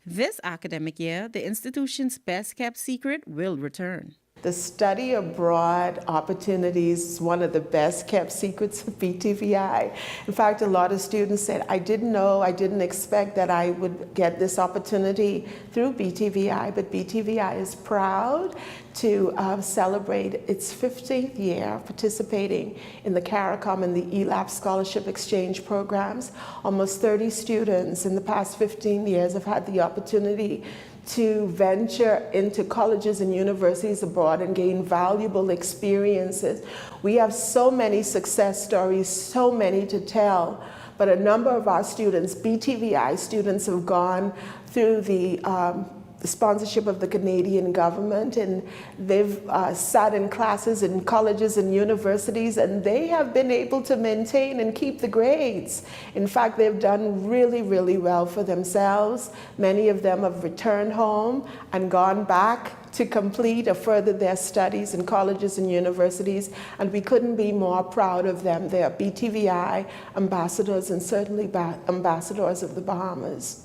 [SPEAKER 16] This academic year, the institution's best-kept secret will return.
[SPEAKER 19] The study abroad opportunities is one of the best kept secrets of BTVI. In fact, a lot of students said, I didn't expect that I would get this opportunity through BTVI, but BTVI is proud to celebrate its 15th year participating in the CARICOM and the ELAP scholarship exchange programs. Almost 30 students in the past 15 years have had the opportunity to venture into colleges and universities abroad and gain valuable experiences. We have so many success stories, so many to tell, but a number of our students, BTVI students, have gone through the sponsorship of the Canadian government, and they've sat in classes in colleges and universities, and they have been able to maintain and keep the grades. In fact, they've done really, really well for themselves. Many of them have returned home and gone back to complete or further their studies in colleges and universities, and we couldn't be more proud of them. They are BTVI ambassadors and certainly ambassadors of the Bahamas.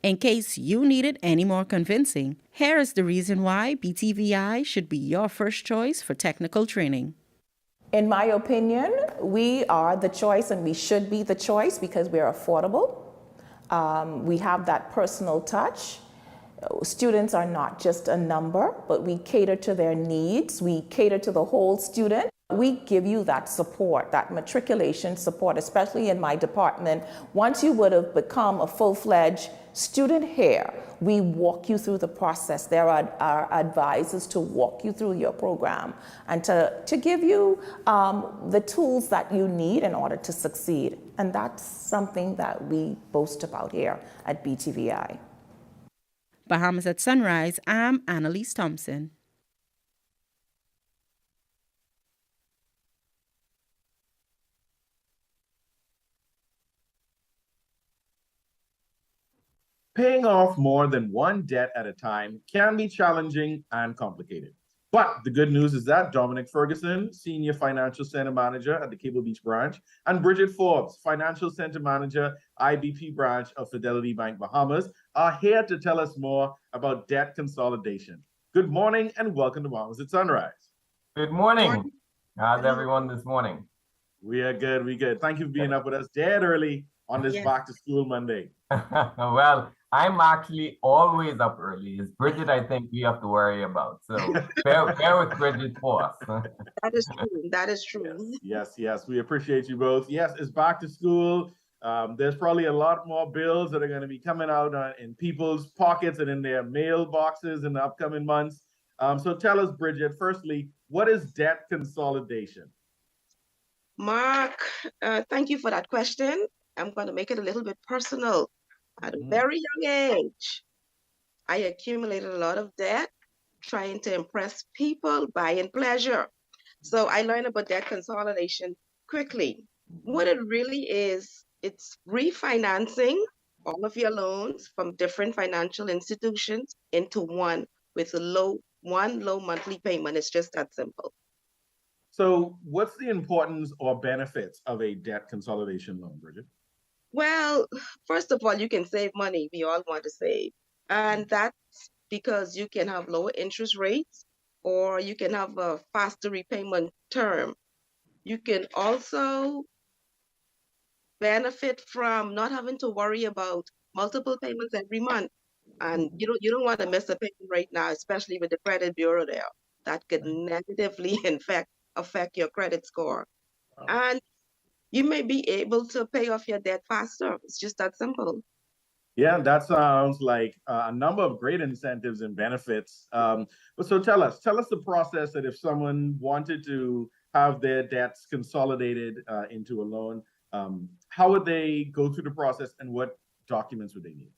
[SPEAKER 16] In case you needed any more convincing, here is the reason why BTVI should be your first choice for technical training.
[SPEAKER 18] In my opinion, we are the choice, and we should be the choice because we're affordable. We have that personal touch. Students are not just a number, but we cater to their needs. We cater to the whole student. We give you that support, that matriculation support, especially in my department. Once you would have become a full-fledged student here, we walk you through the process. There are our advisors to walk you through your program and to give you the tools that you need in order to succeed. And that's something that we boast about here at BTVI.
[SPEAKER 16] Bahamas at Sunrise, I'm Annalise Thompson.
[SPEAKER 2] Paying off more than one debt at a time can be challenging and complicated. But the good news is that Dominic Ferguson, Senior Financial Center Manager at the Cable Beach branch, and Bridget Forbes, Financial Center Manager, IBP branch of Fidelity Bank Bahamas, are here to tell us more about debt consolidation. Good morning and welcome to Bahamas at Sunrise.
[SPEAKER 20] Good morning. How's everyone this morning?
[SPEAKER 2] We are good, we good. Thank you for being up with us dead early on this back to school Monday.
[SPEAKER 20] Well, I'm actually always up early. It's Bridget, I think we have to worry about. So bear with Bridget for us.
[SPEAKER 21] That is true. That is true.
[SPEAKER 2] Yes. We appreciate you both. Yes, it's back to school. There's probably a lot more bills that are going to be coming out in people's pockets and in their mailboxes in the upcoming months. So tell us, Bridget, firstly, what is debt consolidation?
[SPEAKER 21] Mark, thank you for that question. I'm going to make it a little bit personal. At a very young age, I accumulated a lot of debt, trying to impress people, buying pleasure. So I learned about debt consolidation quickly. What it really is, it's refinancing all of your loans from different financial institutions into one with one low monthly payment. It's just that simple.
[SPEAKER 2] So what's the importance or benefits of a debt consolidation loan, Bridget?
[SPEAKER 21] Well, first of all, you can save money. We all want to save. And that's because you can have lower interest rates, or you can have a faster repayment term. You can also benefit from not having to worry about multiple payments every month. And you don't want to miss a payment right now, especially with the credit bureau there. That could negatively, in fact, affect your credit score. And you may be able to pay off your debt faster. It's just that simple.
[SPEAKER 2] Yeah, that sounds like a number of great incentives and benefits. But so tell us the process that if someone wanted to have their debts consolidated into a loan, how would they go through the process and what documents would they need?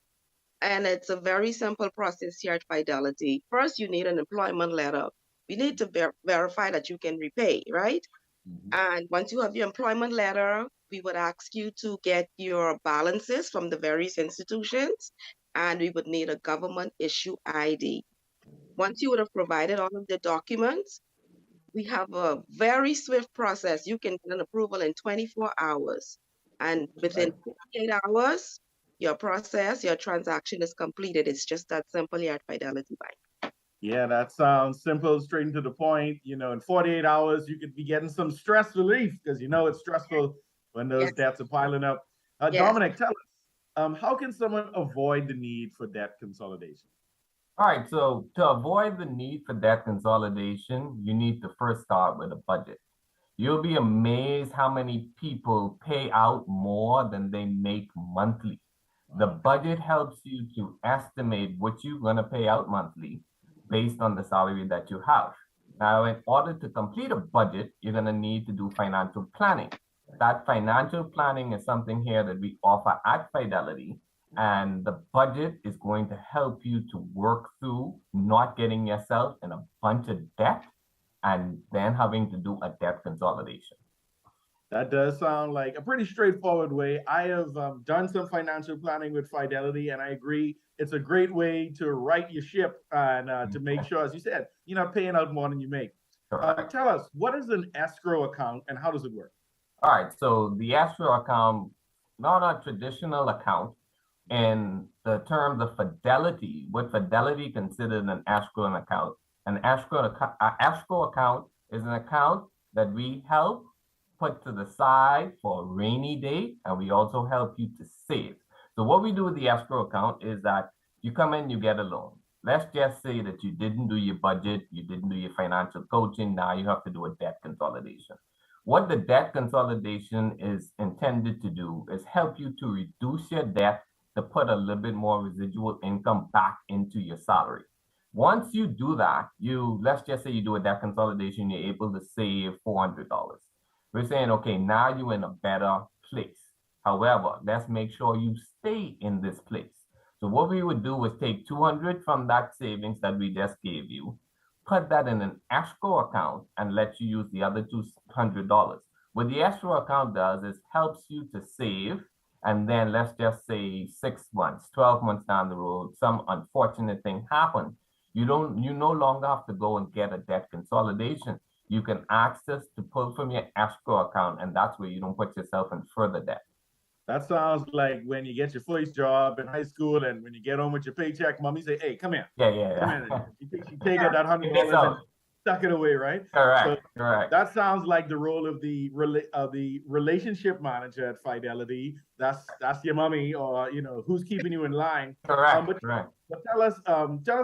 [SPEAKER 21] And it's a very simple process here at Fidelity. First, you need an employment letter. We need to verify that you can repay, right? And once you have your employment letter, we would ask you to get your balances from the various institutions, and we would need a government issue ID. Once you would have provided all of the documents, we have a very swift process. You can get an approval in 24 hours. And within 48 hours, your process, your transaction is completed. It's just that simple here at Fidelity Bank.
[SPEAKER 2] Yeah, that sounds simple, straight and to the point. You know, in 48 hours, you could be getting some stress relief because you know it's stressful when those debts are piling up. Dominic, tell us, how can someone avoid the need for debt consolidation?
[SPEAKER 20] All right, so to avoid the need for debt consolidation, you need to first start with a budget. You'll be amazed how many people pay out more than they make monthly. The budget helps you to estimate what you're going to pay out monthly based on the salary that you have. Now, in order to complete a budget, you're going to need to do financial planning. That financial planning is something here that we offer at Fidelity. And the budget is going to help you to work through not getting yourself in a bunch of debt and then having to do a debt consolidation.
[SPEAKER 2] That does sound like a pretty straightforward way. I have done some financial planning with Fidelity, and I agree. It's a great way to right your ship and to make sure, as you said, you're not paying out more than you make. Tell us, what is an escrow account and how does it work?
[SPEAKER 20] All right, so the escrow account, not a traditional account. In the terms of Fidelity, what Fidelity considered an escrow account. An escrow account is an account that we help put to the side for a rainy day, and we also help you to save. So what we do with the escrow account is that you come in, you get a loan. Let's just say that you didn't do your budget, you didn't do your financial coaching, now you have to do a debt consolidation. What the debt consolidation is intended to do is help you to reduce your debt to put a little bit more residual income back into your salary. Once you do that, let's just say you do a debt consolidation, you're able to save $400. We're saying, okay, now you're in a better place. However, let's make sure you stay in this place. So what we would do is take $200 from that savings that we just gave you, put that in an escrow account and let you use the other $200. What the escrow account does is helps you to save. And then let's just say 6 months, 12 months down the road, some unfortunate thing happened. You no longer have to go and get a debt consolidation. You can access to pull from your escrow account, and that's where you don't put yourself in further debt.
[SPEAKER 2] That sounds like when you get your first job in high school and when you get home with your paycheck, mommy say, hey, come here.
[SPEAKER 20] Yeah.
[SPEAKER 2] Come here. She take out that $100 and stuck it away, right?
[SPEAKER 20] Correct.
[SPEAKER 2] That sounds like the role of the relationship manager at Fidelity. That's your mommy, or who's keeping you in line.
[SPEAKER 20] Correct.
[SPEAKER 2] But tell us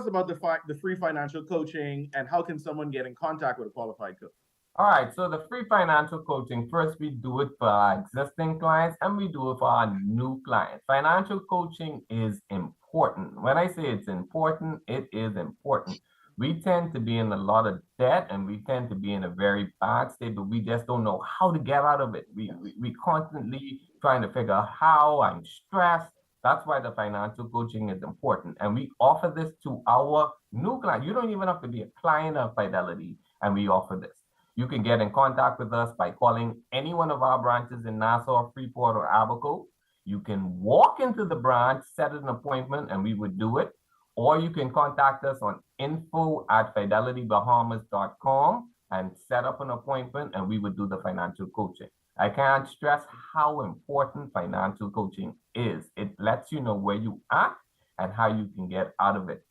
[SPEAKER 2] about the free financial coaching and how can someone get in contact with a qualified coach?
[SPEAKER 20] All right, so the free financial coaching, first we do it for our existing clients and we do it for our new clients. Financial coaching is important. When I say it's important, it is important. We tend to be in a lot of debt and we tend to be in a very bad state, but we just don't know how to get out of it. We constantly trying to figure out how. I'm stressed. That's why the financial coaching is important. And we offer this to our new clients. You don't even have to be a client of Fidelity, and we offer this. You can get in contact with us by calling any one of our branches in Nassau, Freeport, or Abaco. You can walk into the branch, set an appointment, and we would do it. Or you can contact us on info@fidelitybahamas.com and set up an appointment, and we would do the financial coaching. I can't stress how important financial coaching is. It lets you know where you are and how you can get out of it.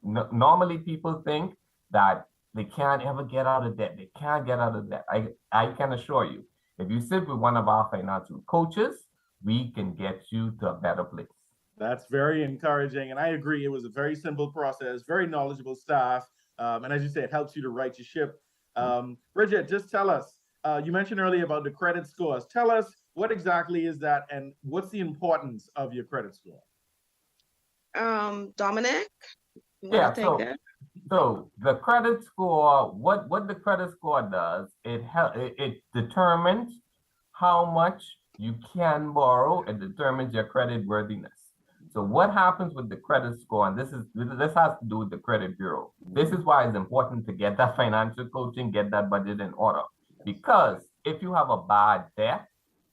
[SPEAKER 20] Normally, people think that they can't ever get out of debt. They can't get out of debt. I can assure you, if you sit with one of our financial coaches, we can get you to a better place.
[SPEAKER 2] That's very encouraging. And I agree. It was a very simple process, very knowledgeable staff. And as you say, it helps you to right your ship. Bridget, just tell us, you mentioned earlier about the credit scores. Tell us what exactly is that and what's the importance of your credit score?
[SPEAKER 21] Dominic?
[SPEAKER 20] Yeah, so the credit score, what the credit score does, it determines how much you can borrow. It determines your credit worthiness. So what happens with the credit score, and this has to do with the credit bureau. This is why it's important to get that financial coaching, get that budget in order. Because if you have a bad debt,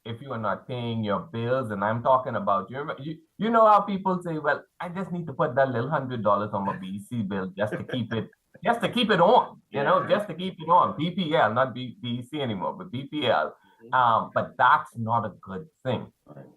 [SPEAKER 20] if you are not paying your bills, and I'm talking about, you know how people say, well, I just need to put that little $100 on my BEC bill just to keep it, just to keep it on, just to keep it on. BPL, not BEC anymore, but BPL. But that's not a good thing,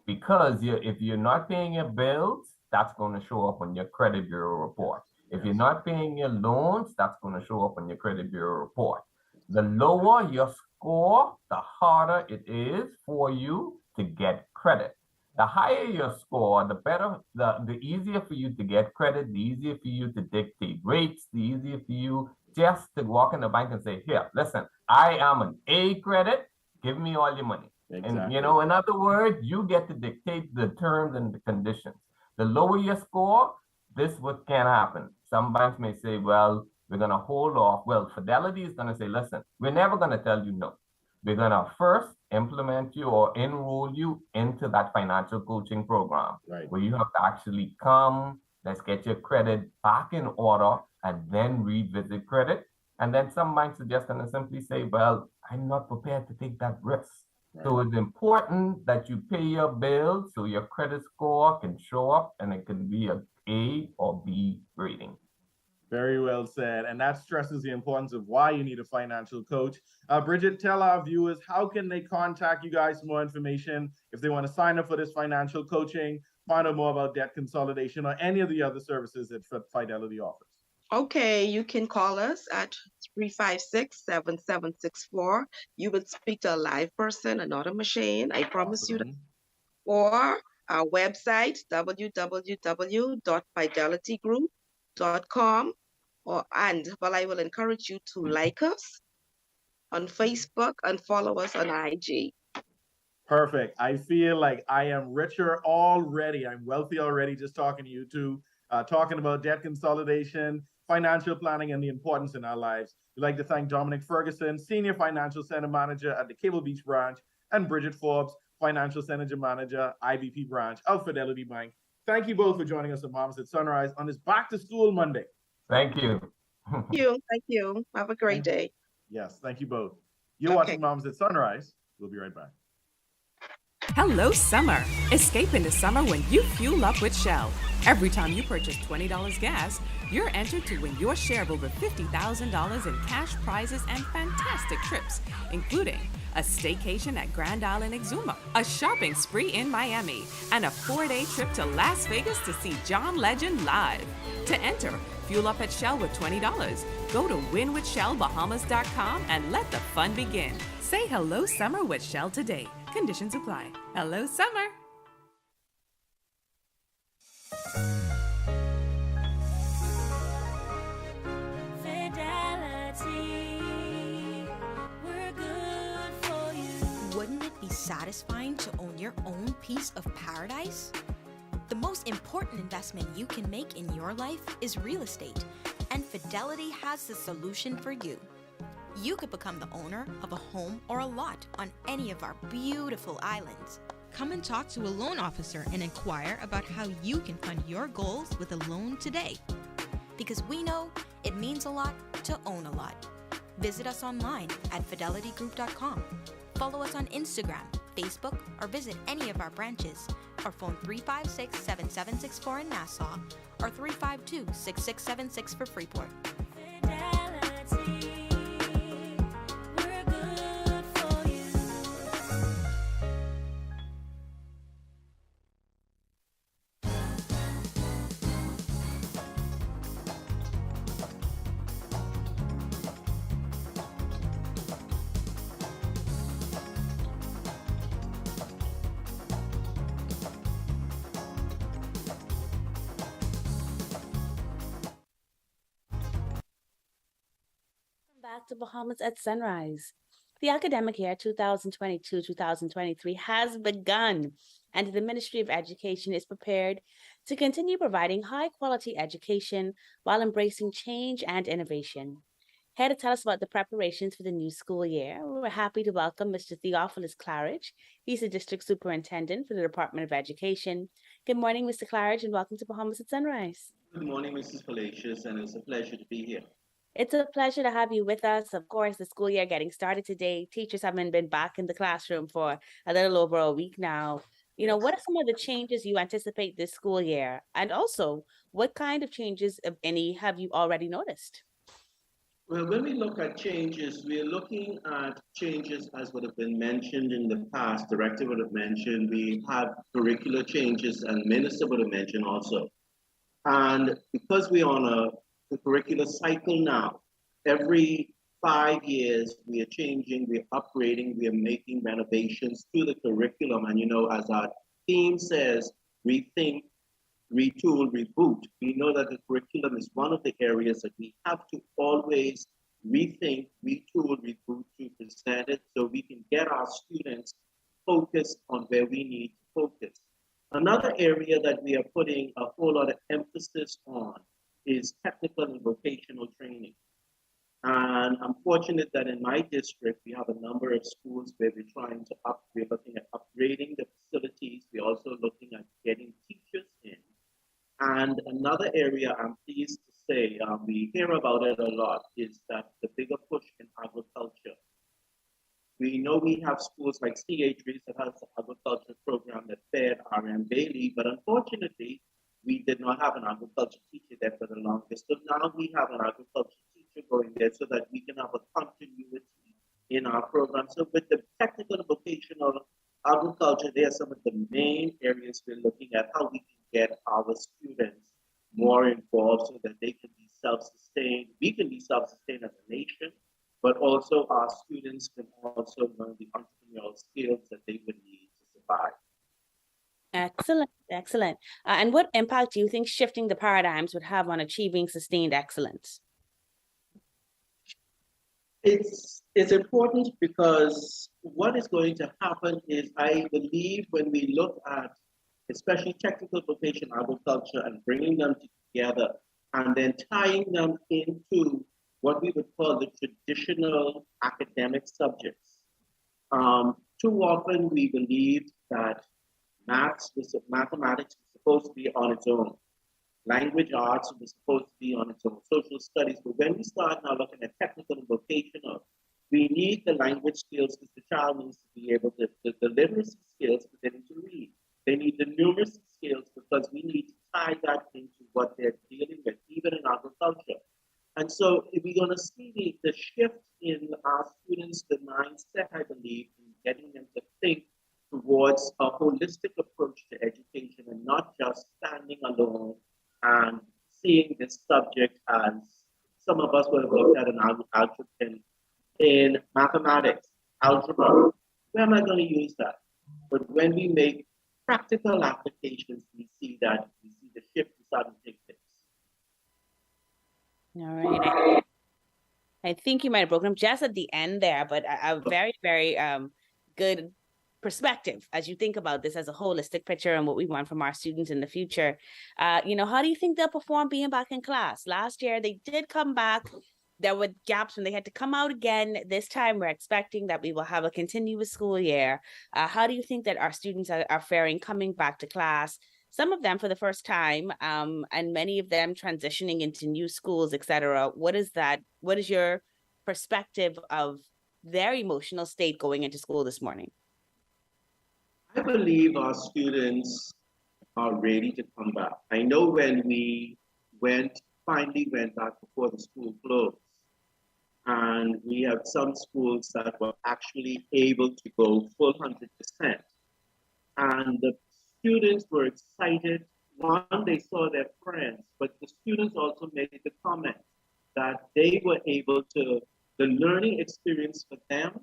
[SPEAKER 20] because if you're not paying your bills, that's going to show up on your credit bureau report. If you're not paying your loans, that's going to show up on your credit bureau report. The lower your score, the harder it is for you to get credit. The higher your score, the better, the easier for you to get credit, the easier for you to dictate rates, the easier for you just to walk in the bank and say, here, listen, I am an A credit, give me all your money. Exactly. And, in other words, you get to dictate the terms and the conditions. The lower your score, this is what can happen. Some banks may say, well, we're going to hold off. Well, Fidelity is going to say, listen, we're never going to tell you no. We're going to first implement you or enroll you into that financial coaching program, where you have to actually come, let's get your credit back in order, and then revisit credit. And then some banks are just going to simply say, well, I'm not prepared to take that risk. So it's important that you pay your bills so your credit score can show up and it can be an A or B rating.
[SPEAKER 2] Very well said. And that stresses the importance of why you need a financial coach. Bridget, tell our viewers, how can they contact you guys for more information if they want to sign up for this financial coaching, find out more about debt consolidation or any of the other services that Fidelity offers?
[SPEAKER 21] Okay, you can call us at 356-7764. You will speak to a live person and not a machine. I promise you that. Or our website, www.fidelitygroup.com. I will encourage you to like us on Facebook and follow us on IG.
[SPEAKER 2] Perfect. I feel like I am richer already. I'm wealthy already just talking to you two, talking about debt consolidation, financial planning, and the importance in our lives. We'd like to thank Dominic Ferguson, Senior Financial Center Manager at the Cable Beach branch, and Bridget Forbes, Financial Center Manager, IBP branch of Fidelity Bank. Thank you both for joining us at Bahamas at Sunrise on this Back to School Monday.
[SPEAKER 20] Thank you.
[SPEAKER 21] Thank you. Thank you. Have a great day.
[SPEAKER 2] Yes, thank you both. You're watching Bahamas at Sunrise. We'll be right back.
[SPEAKER 5] Hello, summer. Escape into summer when you fuel up with Shell. Every time you purchase $20 gas, you're entered to win your share of over $50,000 in cash prizes and fantastic trips, including a staycation at Grand Island Exuma, a shopping spree in Miami, and a 4-day trip to Las Vegas to see John Legend live. To enter, fuel up at Shell with $20. Go to winwithshellbahamas.com and let the fun begin. Say hello summer with Shell today. Conditions apply. Hello summer.
[SPEAKER 22] Wouldn't it be satisfying to own your own piece of paradise? The most important investment you can make in your life is real estate, and Fidelity has the solution for you. You could become the owner of a home or a lot on any of our beautiful islands. Come and talk to a loan officer and inquire about how you can fund your goals with a loan today. Because we know it means a lot to own a lot. Visit us online at fidelitygroup.com. Follow us on Instagram, Facebook, or visit any of our branches. Or phone 356-7764 in Nassau or 352-6676 for Freeport.
[SPEAKER 1] Back to Bahamas at Sunrise. The academic year 2022-2023 has begun, and the Ministry of Education is prepared to continue providing high-quality education while embracing change and innovation. here to tell us about the preparations for the new school year. We're happy to welcome Mr. Theophilus Claridge. He's the District Superintendent for the Department of Education. Good morning, Mr. Claridge, and welcome to Bahamas at Sunrise.
[SPEAKER 7] Good morning, Mrs. Palacios, and it's a pleasure to be here.
[SPEAKER 1] It's a pleasure to have you with us. Of course, the school year getting started today. Teachers haven't been back in the classroom for a little over a week now. What are some of the changes you anticipate this school year? And also, what kind of changes, if any, have you already noticed?
[SPEAKER 7] Well, when we look at changes, we are looking at changes as would have been mentioned in the past. Director would have mentioned, we have curricular changes, and Minister would have mentioned also. And because we're on a curricular cycle now, every 5 years, we are changing, we're upgrading, we are making renovations to the curriculum. And as our theme says, rethink, retool, reboot. We know that the curriculum is one of the areas that we have to always rethink, retool, reboot to present it so we can get our students focused on where we need to focus. Another area that we are putting a whole lot of emphasis on is technical and vocational training. And I'm fortunate that in my district, we have a number of schools where we're looking at upgrading the facilities. We're also looking at getting teachers in. And another area I'm pleased to say, we hear about it a lot, is that the bigger push in agriculture. We know we have schools like CH that has an agriculture program that fed RM Bailey, but unfortunately, we did not have an agriculture teacher there for the longest. So now we have an agriculture teacher going there so that we can have a continuity in our program. So with the technical and vocational agriculture, they are some of the main areas we're looking at, how we can get our students more involved so that they can be self-sustained. We can be self-sustained as a nation, but also our students can also learn the entrepreneurial skills that they would need to survive.
[SPEAKER 1] Excellent, excellent. And what impact do you think shifting the paradigms would have on achieving sustained excellence?
[SPEAKER 7] It's important because what is going to happen is, I believe, when we look at especially technical vocational agriculture and bringing them together and then tying them into what we would call the traditional academic subjects. Too often we believed that mathematics was supposed to be on its own. Language arts was supposed to be on its own. Social studies. But when we start now looking at technical and vocational, we need the language skills because the child needs to be able to, the literacy skills for them to read. They need the numeracy skills because we need to tie that into what they're dealing with, even in agriculture. And so if we're going to see the shift in our students, the mindset, I believe, in getting them to think towards a holistic approach to education and not just standing alone and seeing this subject as some of us would have looked at an algebra in mathematics, algebra. Where am I going to use that? But when we make practical applications, we see the shift starting to take place.
[SPEAKER 1] All right. I think you might have broken up just at the end there, but a very, very good perspective as you think about this as a holistic picture and what we want from our students in the future. How do you think they'll perform being back in class? Last year, they did come back. There were gaps when they had to come out again. This time, we're expecting that we will have a continuous school year. How do you think that our students are faring coming back to class? Some of them for the first time, and many of them transitioning into new schools, etc. What is your perspective of their emotional state going into school this morning?
[SPEAKER 7] I believe our students are ready to come back. I know when we finally went back before the school closed, and we had some schools that were actually able to go full 100%. And the students were excited. One, they saw their friends, but the students also made the comment that they were able to, the learning experience for them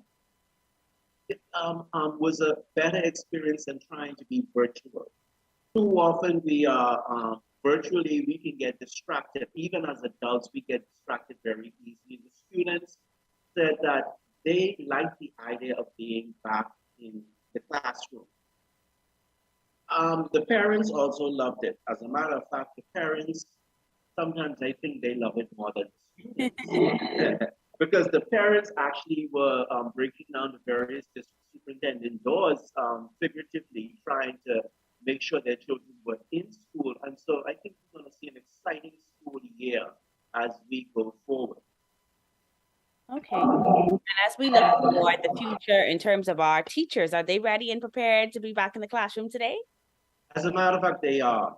[SPEAKER 7] was a better experience than trying to be virtual. Too often we are virtually, we can get distracted. Even as adults, we get distracted very easily. The students said that they like the idea of being back in the classroom. The parents also loved it. As a matter of fact, the parents, sometimes I think they love it more than the students. because the parents actually were breaking down the various district superintendent doors, figuratively trying to make sure their children were in school. And so I think we're going to see an exciting school year as we go forward.
[SPEAKER 1] Okay. And as we look toward the future in terms of our teachers, are they ready and prepared to be back in the classroom today?
[SPEAKER 7] As a matter of fact, they are.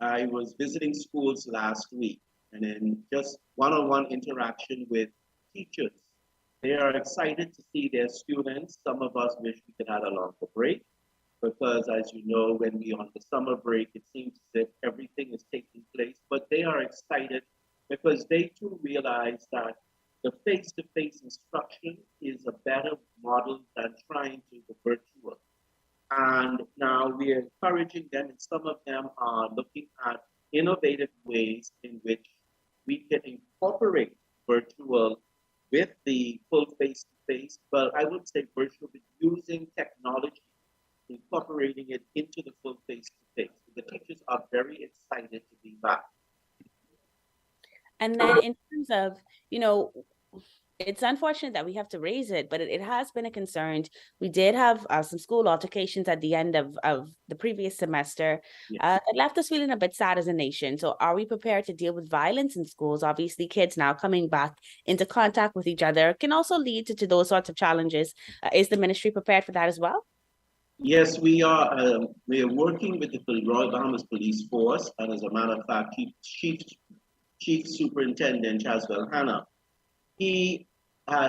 [SPEAKER 7] I was visiting schools last week, and in just one-on-one interaction with teachers, they are excited to see their students. Some of us wish we could have a longer break, because as you know, when we're on the summer break, it seems as if everything is taking place, but they are excited because they too realize that the face-to-face instruction is a better model than trying to go virtual. And now we're encouraging them, and some of them are looking at innovative ways in which we can incorporate virtual with the full face-to-face, but I would say virtual, but using technology, incorporating it into the full face-to-face. The teachers are very excited to be back.
[SPEAKER 1] And then in terms of, it's unfortunate that we have to raise it, but it has been a concern. We did have some school altercations at the end of the previous semester. It left us feeling a bit sad as a nation. So are we prepared to deal with violence in schools? Obviously, kids now coming back into contact with each other can also lead to those sorts of challenges. Is the ministry prepared for that as well?
[SPEAKER 7] Yes, we are. We are working with the Royal Bahamas Police Force, and as a matter of fact, Chief Superintendent Chaswell Hanna, he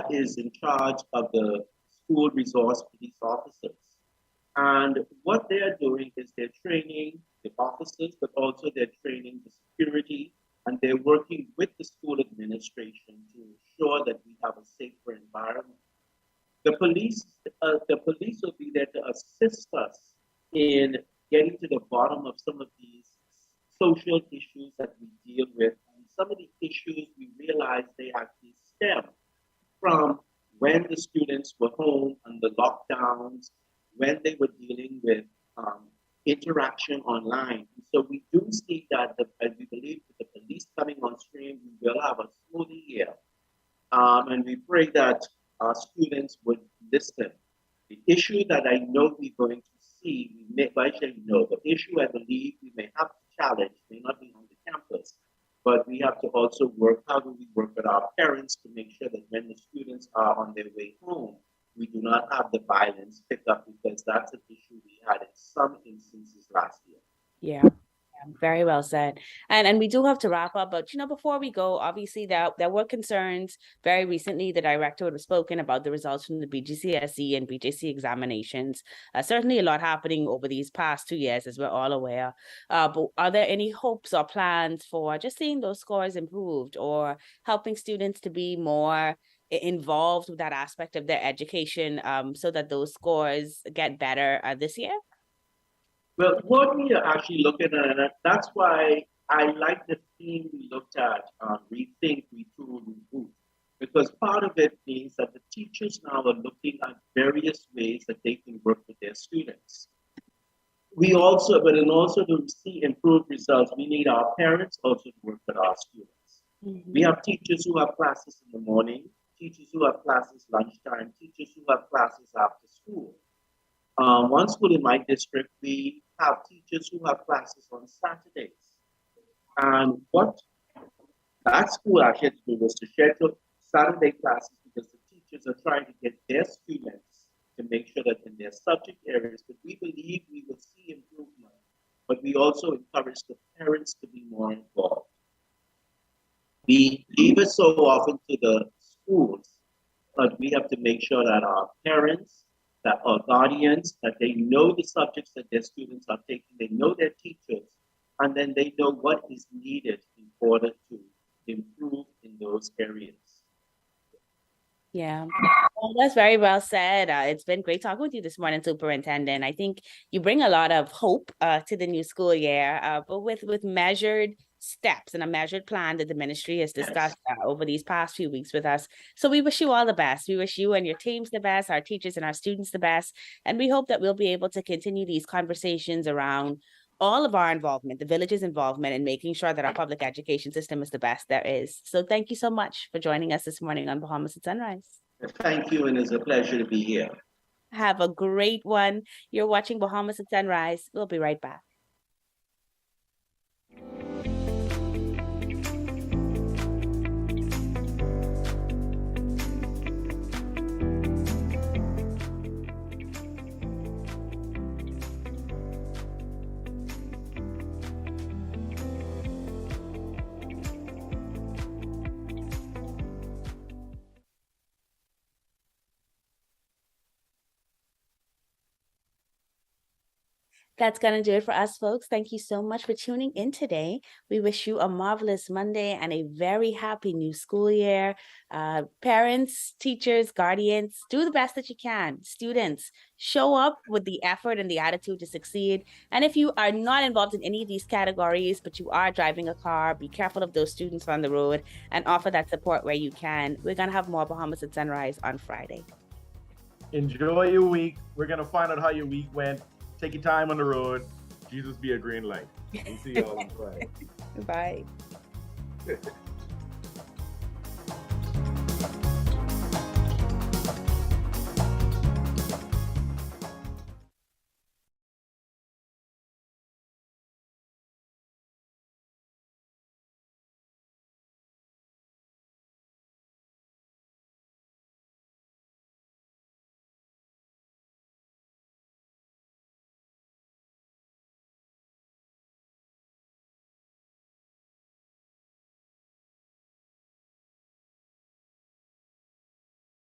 [SPEAKER 7] is in charge of the school resource police officers. And what they're doing is they're training the officers, but also they're training the security, and they're working with the school administration to ensure that we have a safer environment. The police will be there to assist us in getting to the bottom of some of these social issues that we deal with. And some of the issues we realize they actually stem from when the students were home and the lockdowns, when they were dealing with interaction online. So we do see that, and we believe with the police coming on stream, we will have a smoother year. And we pray that our students would listen. The issue that I know we're going to see, the issue I believe we may have to challenge may not be on the campus, but we have to also work, how do we work with our parents to make sure that when the students are on their way home, we do not have the violence pick up, because that's an issue we had in some instances last year.
[SPEAKER 1] Yeah. Very well said. And we do have to wrap up, but before we go, obviously there were concerns very recently. The director would have spoken about the results from the BGCSE and BJC examinations. Certainly a lot happening over these past 2 years, as we're all aware. But are there any hopes or plans for just seeing those scores improved, or helping students to be more involved with that aspect of their education, so that those scores get better this year?
[SPEAKER 7] Well, what we are actually looking at, and that's why I like the theme we looked at, rethink, retool, reboot, because part of it means that the teachers now are looking at various ways that they can work with their students. We also, but in also to see improved results, we need our parents also to work with our students. Mm-hmm. We have teachers who have classes in the morning, teachers who have classes lunchtime, teachers who have classes after school. One school in my district, we have teachers who have classes on Saturdays. And what that school actually had to do was to schedule Saturday classes, because the teachers are trying to get their students to make sure that in their subject areas, but we believe we will see improvement, but we also encourage the parents to be more involved. We leave it so often to the schools, but we have to make sure that our parents, that our guardians, that they know the subjects that their students are taking, they know their teachers, and then they know what is needed in order to improve in those areas.
[SPEAKER 1] Yeah, well, that's very well said. It's been great talking with you this morning, Superintendent. I think you bring a lot of hope to the new school year, but with measured steps and a measured plan that the ministry has discussed over these past few weeks with us. So we wish you all the best. We wish you and your teams the best, our teachers and our students the best. And we hope that we'll be able to continue these conversations around all of our involvement, the village's involvement in making sure that our public education system is the best there is. So thank you so much for joining us this morning on Bahamas at Sunrise.
[SPEAKER 7] Thank you, and it's a pleasure to be here.
[SPEAKER 1] Have a great one. You're watching Bahamas at Sunrise. We'll be right back. That's going to do it for us, folks. Thank you so much for tuning in today. We wish you a marvelous Monday and a very happy new school year. Parents, teachers, guardians, do the best that you can. Students, show up with the effort and the attitude to succeed. And if you are not involved in any of these categories, but you are driving a car, be careful of those students on the road and offer that support where you can. We're going to have more Bahamas at Sunrise on Friday.
[SPEAKER 2] Enjoy your week. We're going to find out how your week went. Take your time on the road. Jesus be a green light. We'll see you all on Friday.
[SPEAKER 1] Bye.